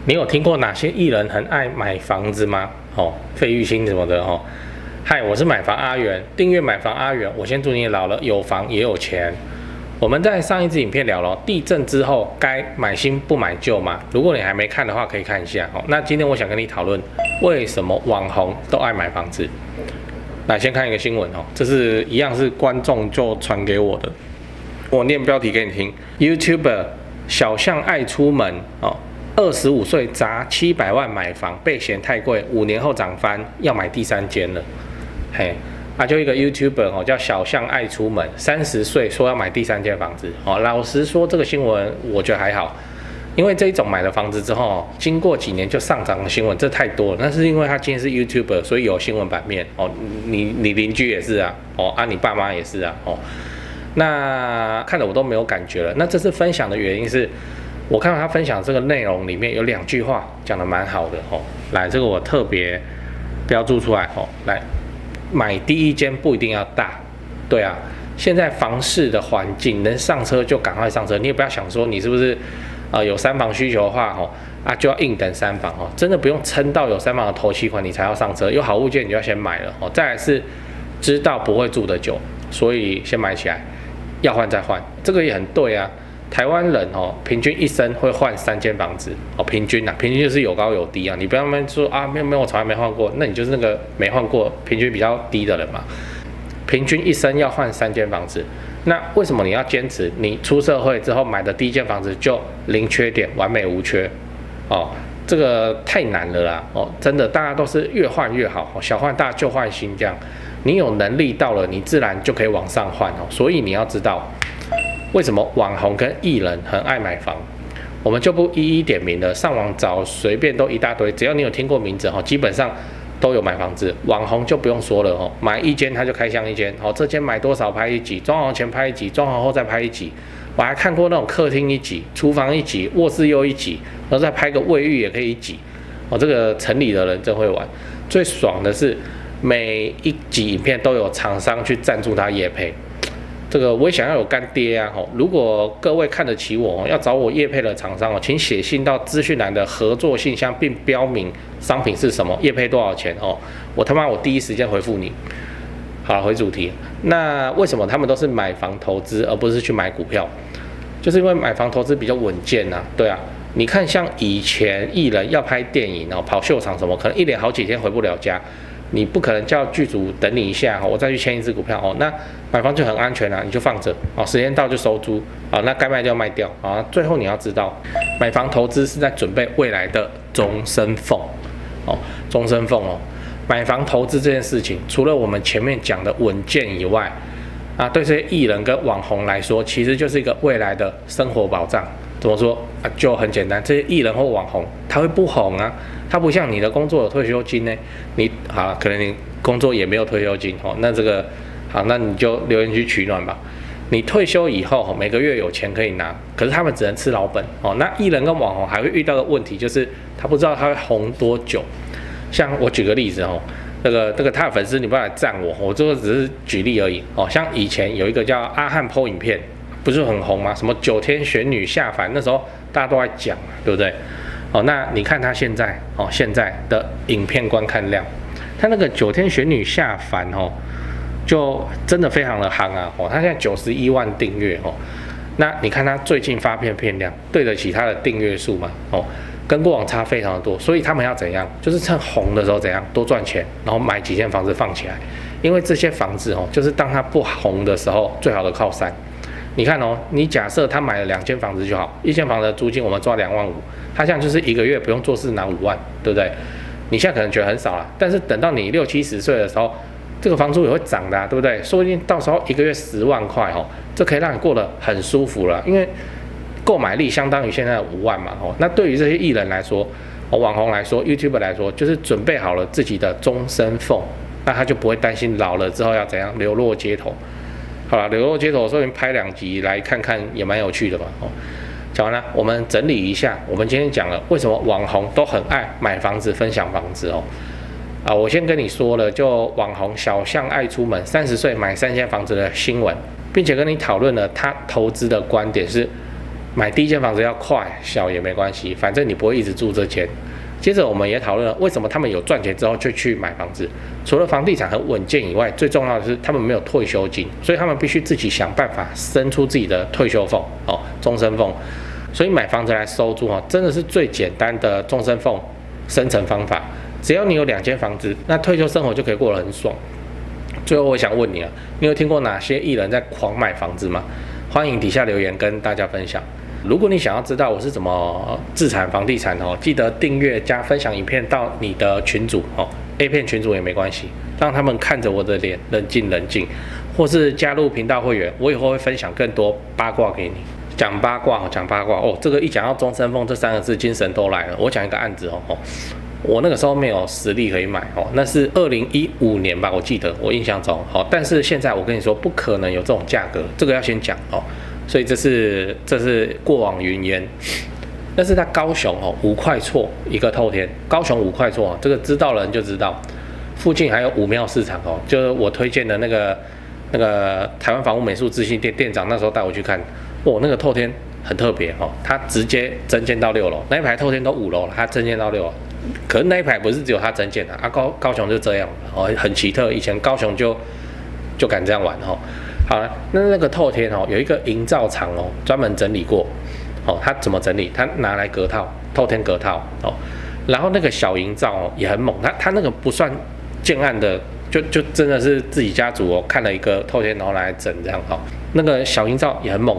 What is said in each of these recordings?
你有听过哪些艺人很爱买房子吗？费玉清什么的嗨，我是买房阿元，订阅买房阿元。我先祝你老了有房也有钱。我们在上一支影片聊了地震之后该买新不买旧吗？如果你还没看的话，可以看一下。那今天我想跟你讨论为什么网红都爱买房子。来，先看一个新闻这是一样是观众就传给我的，我念标题给你听。YouTuber 小象爱出门25岁砸700万买房，被嫌太贵，5年后涨翻，要买第3间了。就一个 YouTuber 叫小象爱出门，30岁说要买第3间房子。老实说，这个新闻我觉得还好，因为这一种买了房子之后，经过几年就上涨的新闻，这太多了。那是因为他今天是 YouTuber， 所以有新闻版面你邻居也是啊，你爸妈也是啊，那看得我都没有感觉了。那这次分享的原因是，我看到他分享这个内容里面有2句话讲得蛮好的来，这个我特别标注出来来，买第一间不一定要大，对啊，现在房市的环境，能上车就赶快上车，你也不要想说你是不是有3房需求的话就要硬等3房真的不用撑到有3房的头期款你才要上车，有好物件你就要先买了再来是知道不会住得久，所以先买起来，要换再换，这个也很对啊。台湾人平均一生会换3间房子平均就是有高有低啊。你不要说没有我从来没换过，那你就是那个没换过平均比较低的人嘛。平均一生要换3间房子，那为什么你要坚持你出社会之后买的第一间房子就零缺点完美无缺这个太难了啦真的，大家都是越换越好小换大旧换新这样，你有能力到了，你自然就可以往上换所以你要知道为什么网红跟艺人很爱买房，我们就不一一点名了，上网找随便都一大堆，只要你有听过名字基本上都有买房子。网红就不用说了买一间他就开箱一间这间买多少拍一集，装潢前拍一集，装潢后再拍一集。我还看过那种客厅一集，厨房一集，卧室又一集，然后再拍个卫浴也可以一集这个城里的人真会玩。最爽的是每一集影片都有厂商去赞助他业配，这个我也想要有干爹啊如果各位看得起我要找我业配的厂商请写信到资讯栏的合作信箱，并标明商品是什么，业配多少钱我第一时间回复你。好了，回主题。那为什么他们都是买房投资而不是去买股票？就是因为买房投资比较稳健啊。对啊，你看像以前艺人要拍电影跑秀场什么，可能一连好几天回不了家，你不可能叫剧组等你一下我再去签一支股票那买房就很安全你就放着时间到就收租那该卖就要卖掉最后你要知道，买房投资是在准备未来的终身俸终身俸买房投资这件事情，除了我们前面讲的稳健以外对这些艺人跟网红来说，其实就是一个未来的生活保障。怎么说就很简单，这些艺人或网红他会不红他不像你的工作有退休金呢，可能你工作也没有退休金那这个那你就留言区取暖吧。你退休以后每个月有钱可以拿，可是他们只能吃老本那艺人跟网红还会遇到的问题就是他不知道他会红多久。像我举个例子这个他的粉丝你不要来赞我这个只是举例而已像以前有一个叫阿汉 po 影片，不是很红吗？什么9天玄女下凡，那时候大家都在讲对不对那你看他现在现在的影片观看量，他那个9天玄女下凡就真的非常的夯他现在91万订阅那你看他最近发片片量对得起他的订阅数吗跟过往差非常的多，所以他们要怎样？就是趁红的时候怎样多赚钱，然后买几间房子放起来，因为这些房子就是当他不红的时候最好的靠山。你看你假设他买了2间房子就好，1间房子的租金我们抓2万5，他现在就是1个月不用做事拿5万，对不对？你现在可能觉得很少啦，但是等到你60、70岁的时候，这个房租也会涨的对不对？说不定到时候1个月10万块这可以让你过得很舒服了，因为购买力相当于现在的5万嘛那对于这些艺人来说网红来说 YouTuber 来说，就是准备好了自己的终身俸，那他就不会担心老了之后要怎样流落街头。好了，流落街头我说明拍2集来看看也蛮有趣的嘛讲完了，我们整理一下，我们今天讲了为什么网红都很爱买房子分享房子我先跟你说了，就网红小象爱出门30岁买3间房子的新闻，并且跟你讨论了他投资的观点是买第一间房子要快小也没关系，反正你不会一直住这间。接着我们也讨论了为什么他们有赚钱之后就去买房子，除了房地产很稳健以外，最重要的是他们没有退休金，所以他们必须自己想办法生出自己的退休俸终身俸。所以买房子来收租真的是最简单的终身俸生成方法。只要你有2间房子，那退休生活就可以过得很爽。最后我想问你啊，你有听过哪些艺人在狂买房子吗？欢迎底下留言跟大家分享。如果你想要知道我是怎么自产房地产记得订阅加分享影片到你的群组A 片群组也没关系，让他们看着我的脸冷静，或是加入频道会员，我以后会分享更多八卦给你。讲八卦这个一讲到终身俸这3个字，精神都来了。我讲一个案子我那个时候没有实力可以买那是2015年吧，我记得我印象中但是现在我跟你说不可能有这种价格，这个要先讲所以这是过往云烟。但是在高雄5块厝一个透天，高雄5块厝这个知道的人就知道。附近还有武庙市场就是我推荐的那个台湾房屋美术自信店店长那时候带我去看，那个透天很特别他直接增建到6楼，那一排透天都5楼了，他增建到6楼。可是那一排不是只有他增建的高雄就这样很奇特，以前高雄就敢这样玩好了，那个透天有一个营造厂专门整理过他怎么整理？他拿来隔套，透天隔套然后那个小营造也很猛，他那个不算建案的，就真的是自己家族看了一个透天然后拿来整这样那个小营造也很猛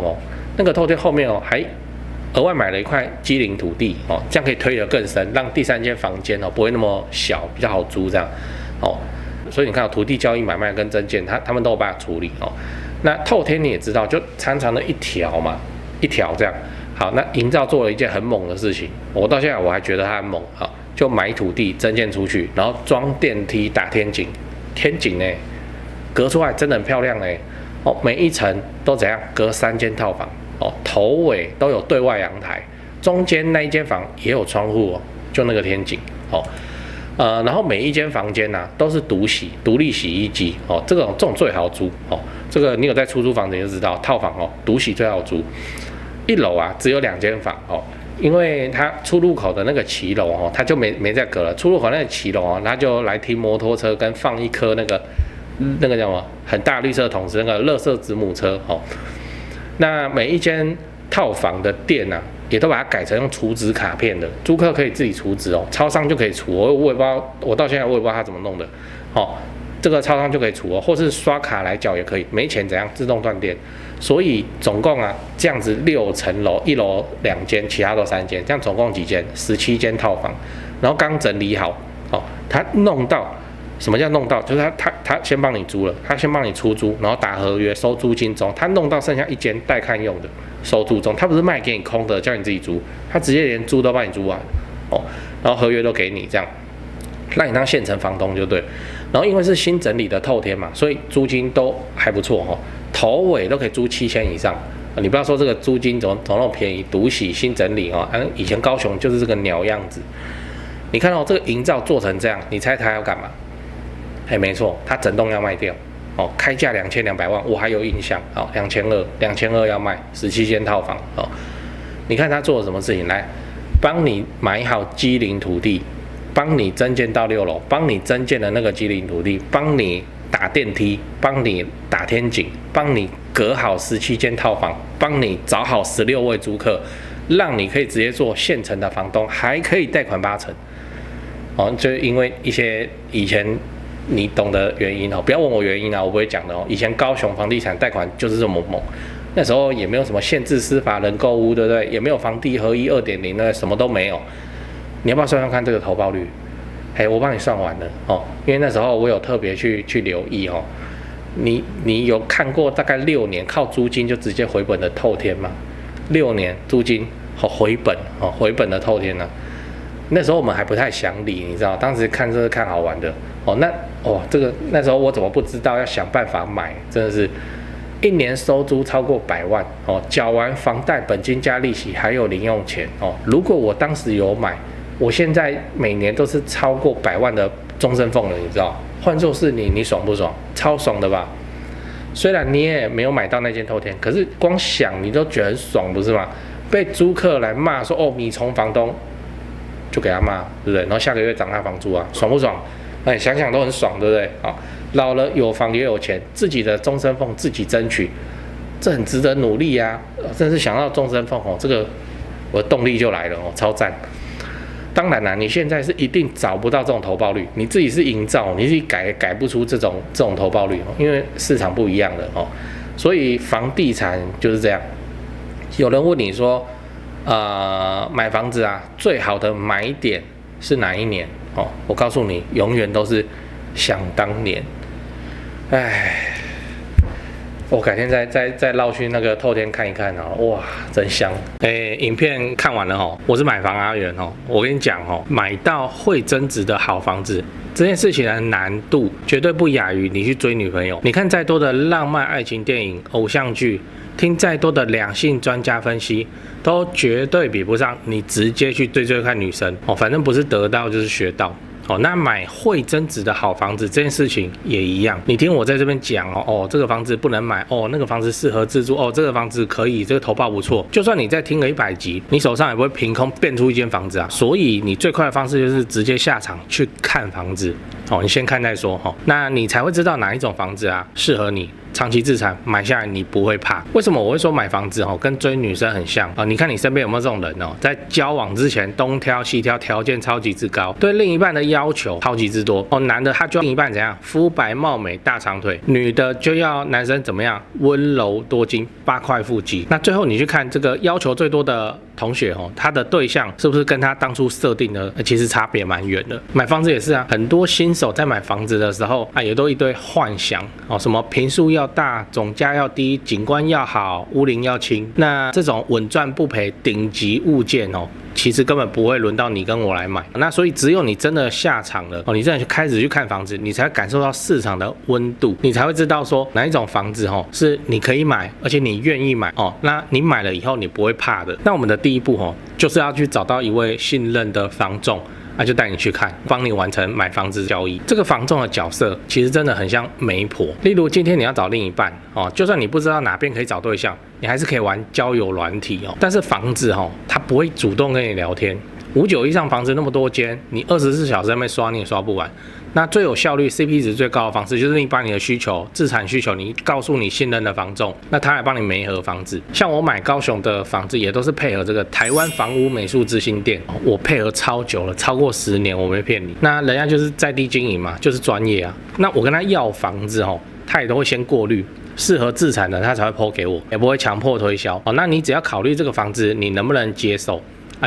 那个透天后面还额外买了一块机灵土地这样可以推得更深，让第3间房间不会那么小，比较好租这样所以你看土地交易买卖跟增建他们都有办法处理那透天你也知道，就长长的一条嘛，一条这样。好，那营造做了一件很猛的事情，我到现在我还觉得他很猛就买土地增建出去，然后装电梯打天井，天井隔出来真的很漂亮每一层都怎样隔3间套房头尾都有对外阳台，中间那一间房也有窗户就那个天井然后每一间房间都是独立洗衣机这种最好租这个你有在出租房子你就知道，套房独洗最好租。1楼只有2间房因为它出入口的那个骑楼它就没再隔了，出入口那个骑楼它就来停摩托车跟放一颗那个叫什么很大绿色桶子，那个垃圾子母车那每一间套房的店也都把它改成用储值卡片的，租客可以自己储值超商就可以储我也不知道，我到现在我也不知道他怎么弄的这个超商就可以储或是刷卡来缴也可以，没钱怎样自动断电。所以总共这样子6层楼，1楼2间，其他都3间，这样总共几间？17间套房，然后刚整理好他弄到什么叫弄到？就是他先帮你租了，他先帮你出租，然后打合约收租金中，他弄到剩下1间带看用的收租中，他不是卖给你空的叫你自己租，他直接连租都帮你租完然后合约都给你这样，让你当现成房东就对。然后因为是新整理的透天嘛，所以租金都还不错头尾都可以租7000以上你不要说这个租金怎么那么便宜，独洗新整理以前高雄就是这个鸟样子。你看到这个营造做成这样，你猜他要干嘛？没错，他整栋要卖掉开价2200万，我还有印象2200要卖17间套房你看他做了什么事情？来帮你买好机灵土地，帮你增建到6楼，帮你增建的那个机灵土地，帮你打电梯，帮你打天井，帮你隔好17间套房，帮你找好16位租客，让你可以直接做现成的房东，还可以贷款8成就因为一些以前你懂的原因不要问我原因我不会讲的以前高雄房地产贷款就是这么猛，那时候也没有什么限制司法人购屋，对不对？也没有房地合一2.0，那什么都没有。你要不要算算看这个投报率？我帮你算完了因为那时候我有特别去留意你有看过大概6年靠租金就直接回本的透天吗？6年租金回本的透天那时候我们还不太想理，你知道，当时看这是看好玩的这个那时候我怎么不知道要想办法买，真的是1年收租超过100万缴完房贷本金加利息还有零用钱如果我当时有买，我现在每年都是超过100万的终身俸了，你知道？换作是你爽不爽？超爽的吧？虽然你也没有买到那间透天，可是光想你都觉得很爽，不是吗？被租客来骂说哦米虫房东，就给他骂，对不对？然后下个月涨他房租啊，爽不爽？哎，想想都很爽，对不对？好，老了有房也有钱，自己的终身俸自己争取，这很值得努力啊！真是想到终身俸哦，这个我的动力就来了哦，超赞！当然啦，你现在是一定找不到这种投报率，你自己是营造，你自己改不出这种投报率哦，因为市场不一样的哦，所以房地产就是这样。有人问你说，买房子啊，最好的买点是哪一年？哦，我告诉你，永远都是想当年。唉。我改天再绕去那个透天看一看哦，哇，真香！影片看完了哦，我是买房阿元哦，我跟你讲哦，买到会增值的好房子，这件事情的难度绝对不亚于你去追女朋友。你看再多的浪漫爱情电影、偶像剧，听再多的两性专家分析，都绝对比不上你直接去追看女生哦。反正不是得到就是学到。哦，那买会增值的好房子这件事情也一样，你听我在这边讲哦，这个房子不能买哦，那个房子适合自住哦，这个房子可以，这个投报不错。就算你再听了100集，你手上也不会凭空变出一间房子啊。所以你最快的方式就是直接下场去看房子，哦，你先看再说哈，那你才会知道哪一种房子啊适合你。长期资产买下来你不会怕。为什么我会说买房子跟追女生很像啊？你看你身边有没有这种人哦，在交往之前东挑西挑，条件超级之高，对另一半的要求超级之多哦。男的他就要另一半怎样，肤白貌美大长腿，女的就要男生怎么样，温柔多金8块腹肌。那最后你去看这个要求最多的同学他的对象是不是跟他当初设定的其实差别蛮远的？买房子也是啊，很多新手在买房子的时候也都一堆幻想哦，什么坪数要大，总价要低，景观要好，屋龄要轻。那这种稳赚不赔顶级物件其实根本不会轮到你跟我来买。那所以只有你真的下场了你真的开始去看房子，你才会感受到市场的温度，你才会知道说哪一种房子是你可以买，而且你愿意买那你买了以后你不会怕的。那我们的第一步就是要去找到一位信任的房仲。那就带你去看，帮你完成买房子交易。这个房仲的角色其实真的很像媒婆。例如今天你要找另一半就算你不知道哪边可以找对象，你还是可以玩交友软体但是房子它不会主动跟你聊天。59以上房子那么多间，你24小时在那边刷你也刷不完。那最有效率 CP 值最高的方式就是你把你的需求自产需求你告诉你信任的房仲，那他来帮你媒合房子。像我买高雄的房子也都是配合这个台湾房屋美术之星店，我配合超久了，超过10年，我没骗你。那人家就是在地经营嘛，就是专业啊。那我跟他要房子他也都会先过滤适合自产的，他才会 po 给我，也不会强迫推销那你只要考虑这个房子你能不能接受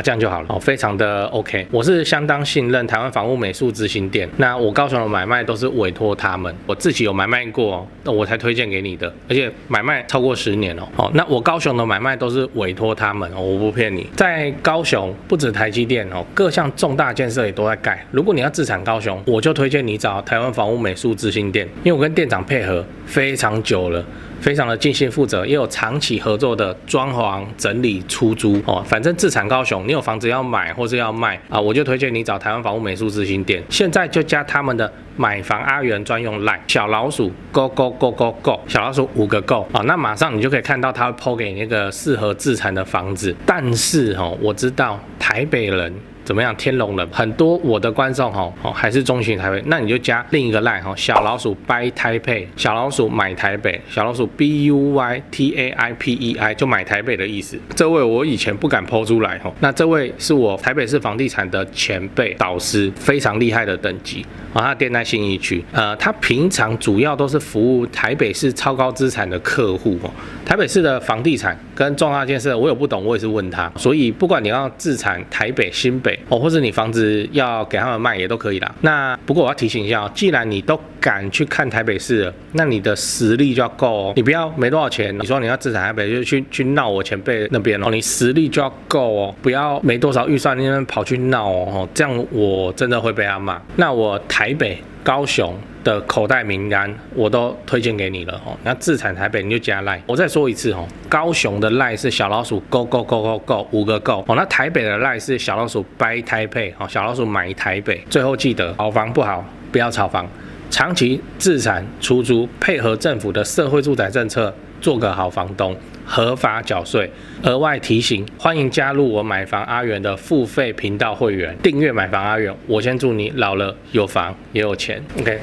这样就好了非常的 OK。我是相当信任台湾房屋美术之星店，那我高雄的买卖都是委托他们，我自己有买卖过那我才推荐给你的，而且买卖超过10年那我高雄的买卖都是委托他们我不骗你。在高雄不止台积电各项重大建设也都在盖。如果你要自产高雄，我就推荐你找台湾房屋美术之星店，因为我跟店长配合非常久了，非常的尽心负责，也有长期合作的装潢整理出租反正自产高雄，你有房子要买或是要卖我就推荐你找台湾房屋美术之星店。现在就加他们的买房阿元专用 LINE 小老鼠 go go go go go 小老鼠5个 go 那马上你就可以看到他会 po 给你那个适合自产的房子。但是我知道台北人怎么样？天龙人很多，我的观众还是中型台北，那你就加另一个 line 小老鼠 buy 台北，小老鼠买台北，小老鼠 BUYTAIPEI 就买台北的意思。这位我以前不敢 po 出来那这位是我台北市房地产的前辈导师，非常厉害的等级他店在信义区他平常主要都是服务台北市超高资产的客户台北市的房地产跟重大建设我有不懂我也是问他，所以不管你要自产台北新北或者你房子要给他们卖也都可以啦。那不过我要提醒一下既然你都敢去看台北市了，那你的实力就要够你不要没多少钱，你说你要自产台北就去闹我前辈那边你实力就要够不要没多少预算那边跑去闹这样我真的会被他骂。那我台北高雄的口袋名单我都推荐给你了那自产台北你就加 LINE。 我再说一次高雄的 LINE 是小老鼠 go go go go go 5个 go 那台北的 LINE 是小老鼠 buy 台北小老鼠买台北。最后记得好房不好不要炒房，长期自产出租配合政府的社会住宅政策做个好房东，合法缴税。额外提醒，欢迎加入我买房阿元的付费频道会员，订阅买房阿元。我先祝你老了有房也有钱。OK。